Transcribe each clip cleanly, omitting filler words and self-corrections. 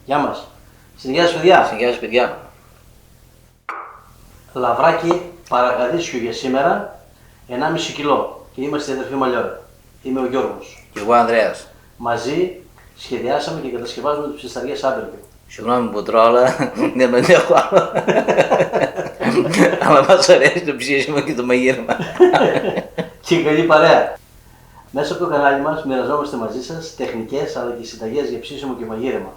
Γεια μας. Συνεχιάζεις παιδιά. Συνεχιάζεις παιδιά. Λαβράκι παραγαδίσιο για σήμερα, 1,5 κιλό. Και είμαστε η αδερφή Μαλλιόρα. Είμαι ο Γιώργος. Και εγώ Ανδρέας. Μαζί σχεδιάσαμε και κατασκευάζουμε τις ψισταριές άμπεργκερ. Συγγνώμη που τρώω, αλλά δεν αντέχω άλλο. Αλλά μας αρέσει το ψήσιμο και το μαγείρεμα. Και καλή παρέα. Μέσα από το κανάλι μας μοιραζόμαστε μαζί σας τεχνικές αλλά και συνταγές για ψήσιμο και μαγείρεμα.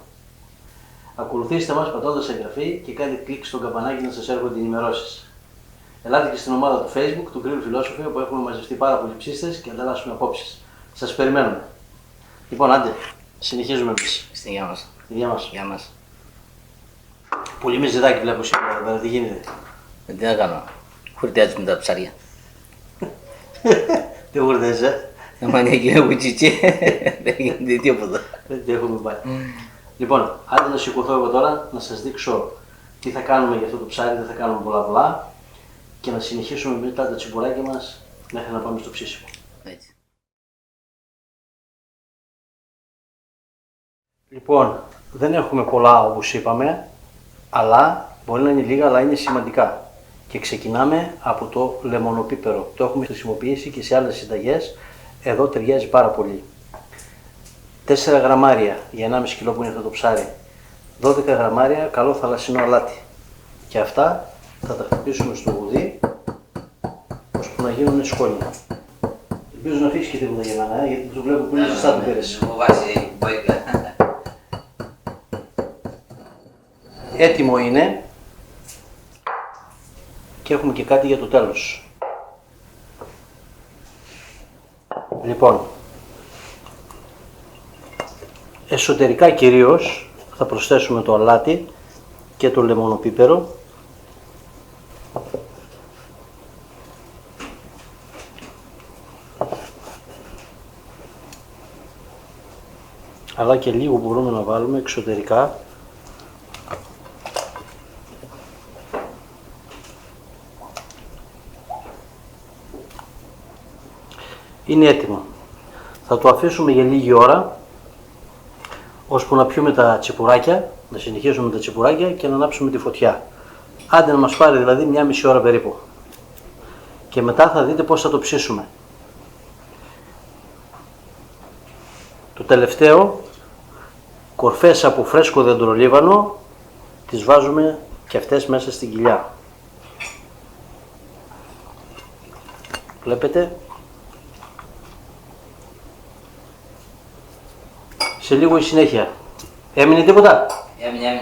Ακολουθήστε μας πατώντας εγγραφή και κάντε κλικ στο καμπανάκι να σας έρχονται ενημερώσεις. Ελάτε και στην ομάδα του Facebook του Γκριλ Φιλόσοφοι, όπου έχουμε μαζευτεί πάρα πολλοί ψήστες και ανταλλάσσουμε απόψεις. Σας περιμένουμε. Λοιπόν, άντε, συνεχίζουμε εμείς. Στην γεια μας. Γεια μας. Γεια μας. Πολύ μεζεδάκι βλέπω σήμερα εδώ πέρα, τι γίνεται. Τι να κάνω. Χουρτιάζεις με τα ψάρια. Τι χορτές, Άμα είναι εκεί ένα κουτσιτσί, δεν γίνεται τίποτα. Δεν έχουμε πάει. Λοιπόν, άντε να σηκωθώ εγώ τώρα να σας δείξω τι θα κάνουμε για αυτό το ψάρι, δεν θα κάνουμε πολλά και να συνεχίσουμε μετά τα τσιμπουράκια μας μέχρι να πάμε στο ψήσιμο. Έτσι. Λοιπόν, δεν έχουμε πολλά όπως είπαμε, αλλά μπορεί να είναι λίγα, αλλά είναι σημαντικά. Και ξεκινάμε από το λεμονοπίπερο. Το έχουμε χρησιμοποιήσει και σε άλλες συνταγές, εδώ ταιριάζει πάρα πολύ. 4 γραμμάρια για 1,5 κιλό που είναι αυτό το ψάρι, 12 γραμμάρια καλό θαλασσινό αλάτι. Και αυτά θα τα χτυπήσουμε στο γουδί, ώσπου να γίνουν σκόνια. Ελπίζω να αφήσεις και τίποτα για μένα, γιατί το βλέπω πολύ ζεστά το πήρες. Έτοιμο είναι και έχουμε και κάτι για το τέλος. Λοιπόν, εσωτερικά κυρίως θα προσθέσουμε το αλάτι και το λεμονοπίπερο. Αλλά και λίγο μπορούμε να βάλουμε εξωτερικά. Είναι έτοιμο. Θα το αφήσουμε για λίγη ώρα, ώσπου να πιούμε τα τσιπουράκια, να συνεχίσουμε τα τσιπουράκια και να ανάψουμε τη φωτιά. Άντε να μας πάρει δηλαδή 1,5 ώρα περίπου. Και μετά θα δείτε πώς θα το ψήσουμε. Το τελευταίο, κορφές από φρέσκο δεντρολίβανο, τις βάζουμε και αυτές μέσα στην κοιλιά. Βλέπετε. Σε λίγο η συνέχεια. Έμεινε τίποτα? Έμεινε.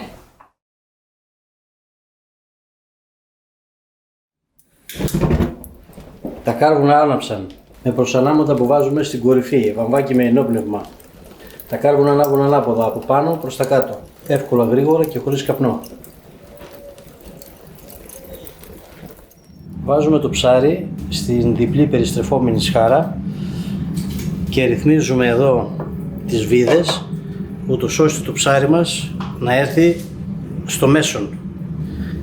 Τα κάρβουνα άναψαν με προσανάματα που βάζουμε στην κορυφή, βαμβάκι με ενόπνευμα. Τα κάρβουνα ανάβουν ανάποδα από πάνω προς τα κάτω. Εύκολα, γρήγορα και χωρίς καπνό. Βάζουμε το ψάρι στην διπλή περιστρεφόμενη σχάρα και ρυθμίζουμε εδώ τις βίδες, ούτως ώστε το ψάρι μας να έρθει στο μέσον.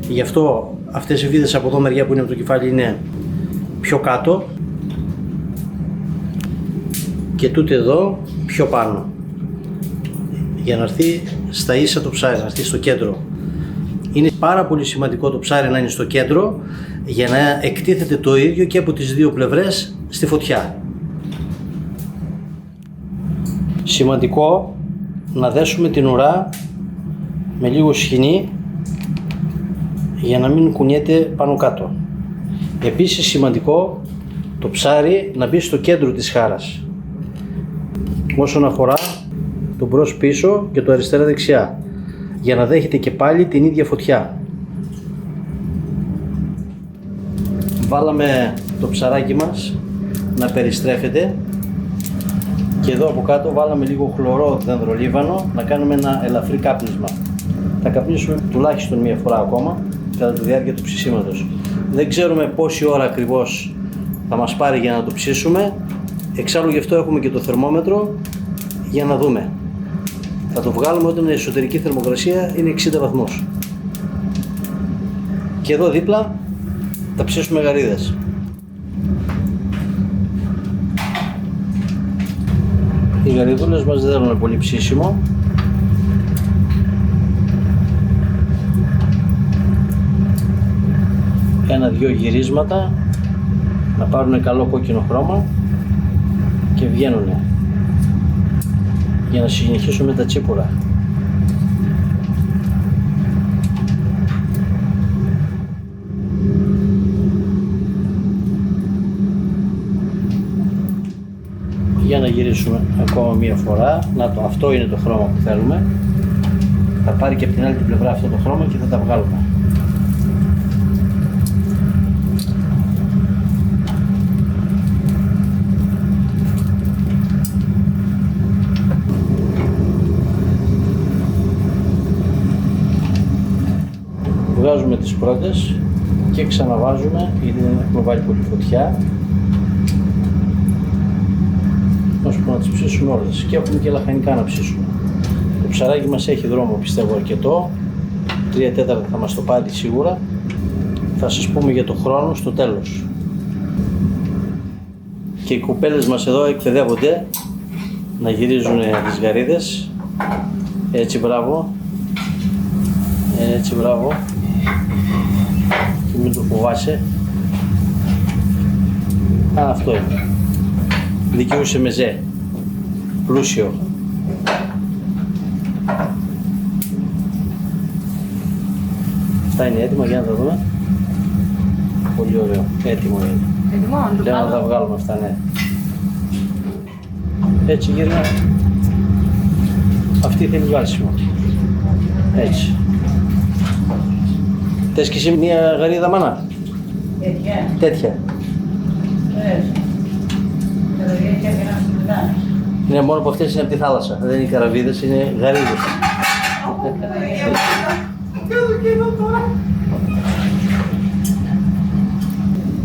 Γι' αυτό αυτές οι βίδες από εδώ μεριά που είναι από το κεφάλι είναι πιο κάτω και τούτη εδώ πιο πάνω, για να έρθει στα ίσα το ψάρι, να έρθει στο κέντρο. Είναι πάρα πολύ σημαντικό το ψάρι να είναι στο κέντρο για να εκτίθεται το ίδιο και από τις δύο πλευρές στη φωτιά. Σημαντικό να δέσουμε την ουρά με λίγο σχοινί για να μην κουνιέται πάνω κάτω. Επίσης σημαντικό το ψάρι να μπει στο κέντρο της χάρας, όσον αφορά το μπρος πίσω και το αριστερά δεξιά, για να δέχεται και πάλι την ίδια φωτιά. Βάλαμε το ψαράκι μας να περιστρέφεται και εδώ από κάτω βάλαμε λίγο χλωρό δενδρολίβανο να κάνουμε ένα ελαφρύ κάπνισμα. Θα καπνίσουμε τουλάχιστον μία φορά ακόμα κατά τη διάρκεια του ψησίματος. Δεν ξέρουμε πόση ώρα ακριβώς θα μας πάρει για να το ψήσουμε, εξάλλου γι' αυτό έχουμε και το θερμόμετρο για να δούμε. Θα το βγάλουμε όταν η εσωτερική θερμοκρασία είναι 60 βαθμούς. Και εδώ δίπλα θα ψήσουμε γαρίδες. Οι γαριδούλες μας δεν θέλουν πολύ ψήσιμο, 1-2 γυρίσματα να πάρουν καλό κόκκινο χρώμα και βγαίνουν για να συνεχίσουμε τα τσίπουρα. Για να γυρίσουμε ακόμα μία φορά. Να το, αυτό είναι το χρώμα που θέλουμε. Θα πάρει και από την άλλη την πλευρά αυτό το χρώμα και θα τα βγάλουμε. Βγάζουμε τις πρώτες και ξαναβάζουμε, γιατί δεν έχουμε βάλει πολύ φωτιά, ώσπου να τις ψήσουμε όλες, και έχουμε και λαχανικά να ψήσουμε. Το ψαράκι μας έχει δρόμο, πιστεύω, αρκετό, 3/4 θα μας το πάρει σίγουρα. Θα σας πούμε για το χρόνο στο τέλος. Και οι κοπέλες μας εδώ εκπαιδεύονται να γυρίζουν τις γαρίδες. Έτσι, μπράβο. Έτσι, μπράβο. Και μην το φοβάσαι. Αυτό είναι. Δικαιούσε με ζέ. Πλούσιο. Αυτά είναι έτοιμα, για να τα δούμε. Πολύ ωραίο. Έτοιμο είναι. Έτοιμο, Λέω να τα βγάλουμε αυτά, ναι. Έτσι γύρνα. Αυτή θέλει βάλσιμο. Έτσι. Θες και εσύ μια γαρίδα, μάνα? Τέτοια. Τέτοια. Ναι, μόνο από αυτές είναι από τη θάλασσα. Δεν είναι καραβίδες, είναι γαρίδες.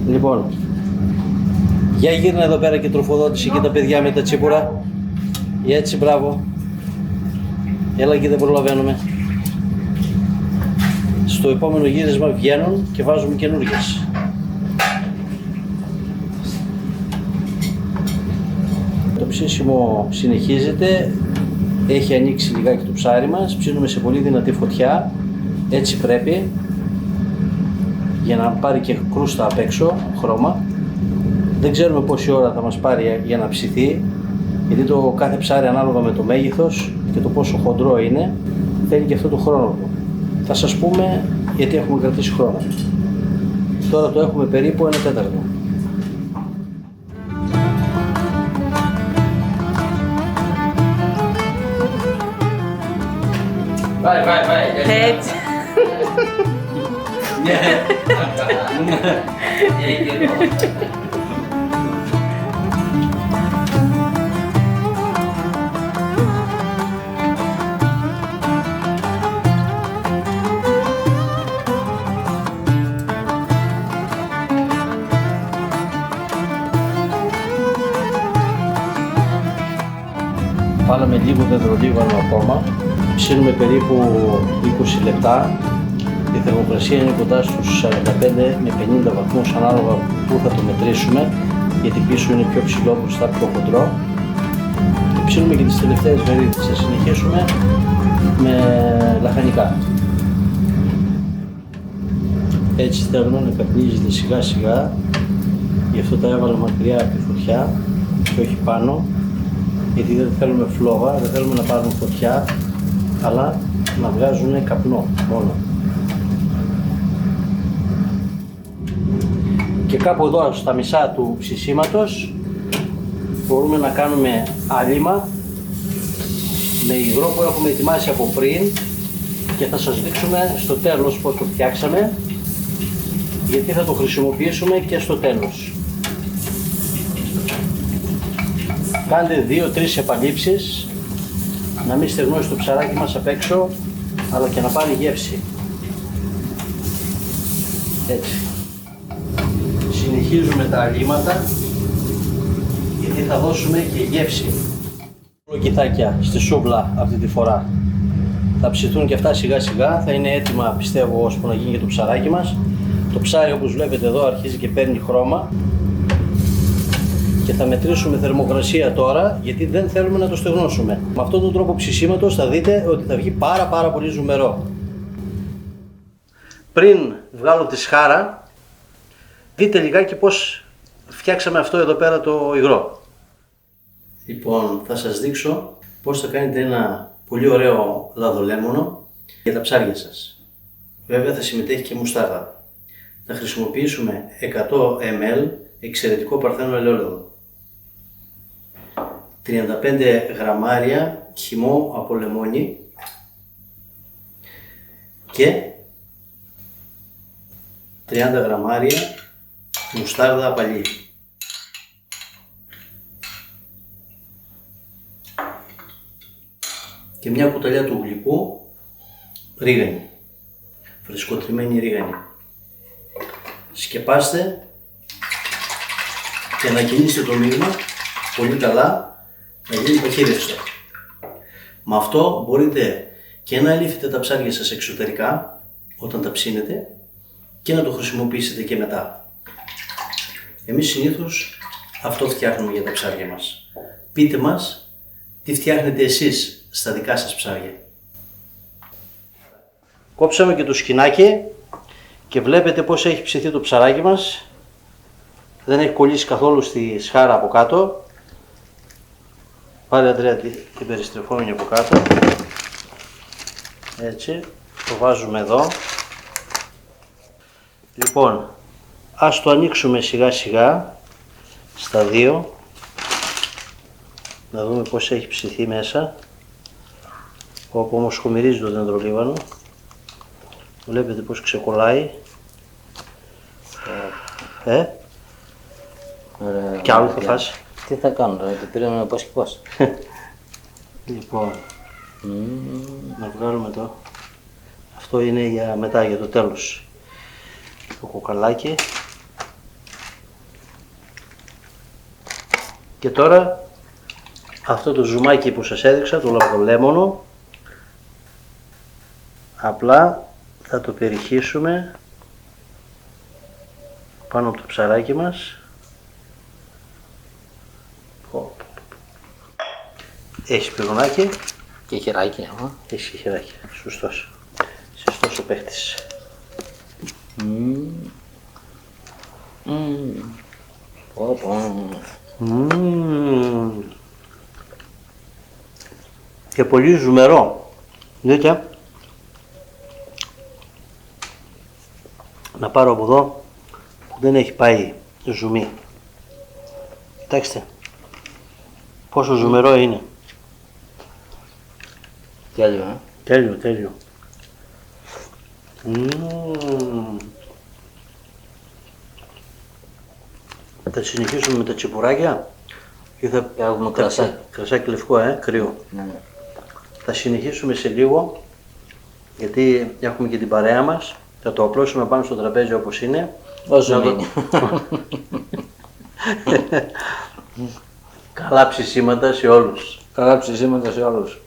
Λοιπόν, για γύρνα εδώ πέρα και τροφοδότηση και τα παιδιά με τα τσίπουρα. Έτσι, μπράβο. Έλα και δεν προλαβαίνουμε. Στο επόμενο γύρισμα βγαίνουν και βάζουμε καινούργιες. Το ψήσιμο συνεχίζεται. Έχει ανοίξει λιγάκι το ψάρι μας. Ψήνουμε σε πολύ δυνατή φωτιά. Έτσι πρέπει. Για να πάρει και κρούστα απ' έξω, χρώμα. Δεν ξέρουμε πόση ώρα θα μας πάρει για να ψηθεί. Γιατί το κάθε ψάρι ανάλογα με το μέγεθος και το πόσο χοντρό είναι, θέλει και αυτό το χρόνο του. Θα σας πούμε γιατί έχουμε κρατήσει χρόνο. Τώρα το έχουμε περίπου 1/4. Vai. Έτσι. Βάλαμε λίγο δεντρολίγανο ακόμα. Ψήνουμε περίπου 20 λεπτά. Η θερμοκρασία είναι κοντά στους 45 με 50 βαθμούς ανάλογα που θα το μετρήσουμε, γιατί πίσω είναι πιο ψηλό, μπροστά πιο χοντρό. Και ψήνουμε και τις τελευταίες γαρίδες. Θα συνεχίσουμε με λαχανικά. Έτσι θέλουμε να καπνίζεται σιγά σιγά, γι' αυτό τα έβαλα μακριά από τη φωτιά και όχι πάνω, γιατί δεν θέλουμε φλόγα, δεν θέλουμε να πάρουν φωτιά, αλλά να βγάζουν καπνό μόνο. Και κάπου εδώ στα μισά του ψησίματος μπορούμε να κάνουμε άλυμα με υγρό που έχουμε ετοιμάσει από πριν και θα σας δείξουμε στο τέλος πώς το φτιάξαμε, γιατί θα το χρησιμοποιήσουμε και στο τέλος. Κάντε 2-3 επαλήψεις, να μην στεγνώσει το ψαράκι μας απ' έξω, αλλά και να πάρει γεύση. Έτσι. Συνεχίζουμε τα αλύματα, γιατί θα δώσουμε και γεύση. Κοιτάκια στη σούβλα αυτή τη φορά. Θα ψηθούν και αυτά σιγά σιγά, θα είναι έτοιμα πιστεύω ώσπου να γίνει και το ψαράκι μας. Το ψάρι όπως βλέπετε εδώ αρχίζει και παίρνει χρώμα. Και θα μετρήσουμε θερμοκρασία τώρα, γιατί δεν θέλουμε να το στεγνώσουμε. Με αυτόν τον τρόπο ψησίματος θα δείτε ότι θα βγει πάρα πολύ ζουμερό. Πριν βγάλω τη σχάρα, Δείτε λιγάκι πώς φτιάξαμε αυτό εδώ πέρα το υγρό. Λοιπόν, θα σας δείξω πώς θα κάνετε ένα πολύ ωραίο λαδολέμονο για τα ψάρια σας. Βέβαια θα συμμετέχει και μουστάρδα. Θα χρησιμοποιήσουμε 100 ml εξαιρετικό παρθένο ελαιόλαδο, 35 γραμμάρια χυμό από λεμόνι και 30 γραμμάρια μουστάρδα απαλή. Και μια κουταλιά του γλυκού ρίγανη, φρεσκοτριμμένη ρίγανη. Σκεπάστε και ανακοινήστε το μείγμα πολύ καλά να γίνει παχύρευστο. Με αυτό μπορείτε και να αλήφετε τα ψάρια σας εξωτερικά όταν τα ψήνετε και να το χρησιμοποιήσετε και μετά. Εμείς συνήθως αυτό φτιάχνουμε για τα ψάρια μας. Πείτε μας τι φτιάχνετε εσείς στα δικά σας ψάρια. Κόψαμε και το σκηνάκι και βλέπετε πως έχει ψηθεί το ψαράκι μας. Δεν έχει κολλήσει καθόλου στη σχάρα από κάτω. Πάρε Αντρέα την περιστρεφόμενη από κάτω. Έτσι, το βάζουμε εδώ. Λοιπόν, ας το ανοίξουμε σιγά σιγά στα δύο. Να δούμε πως έχει ψηθεί μέσα. Όπου όμως χωμυρίζει το δεντρολίβανο. Βλέπετε πως ξεκολλάει. Ωραία, Κι άλλο θα φας. Τι θα κάνω τώρα, το πήραμε πώς και πώς. Λοιπόν, να βγάλουμε το. Αυτό είναι για μετά, για το τέλος. Το κοκαλάκι. Και τώρα αυτό το ζουμάκι που σας έδειξα, το λαδολέμονο, απλά θα το περιχύσουμε πάνω από το ψαράκι μας. Έχει πυρουνάκι. Και χεράκι, Έχει χεράκι. Σωστός. Σωστός ο παίχτης. Και πολύ ζουμερό. Δείτε. Να πάρω από εδώ που δεν έχει πάει ζουμί. Κοιτάξτε. Πόσο ζουμερό είναι. Τέλειο, Τέλειο, τέλειο. Θα συνεχίσουμε με τα τσιπουράκια και θα έχουμε κρασάκι. Κρασάκι λευκό, κρύο. Ναι. Θα συνεχίσουμε σε λίγο γιατί έχουμε και την παρέα μας. Θα το απλώσουμε πάνω στο τραπέζι όπως είναι. Όσο μείνει. Καλά ψησίματα σε όλους. Καλά ψησίματα σε όλους.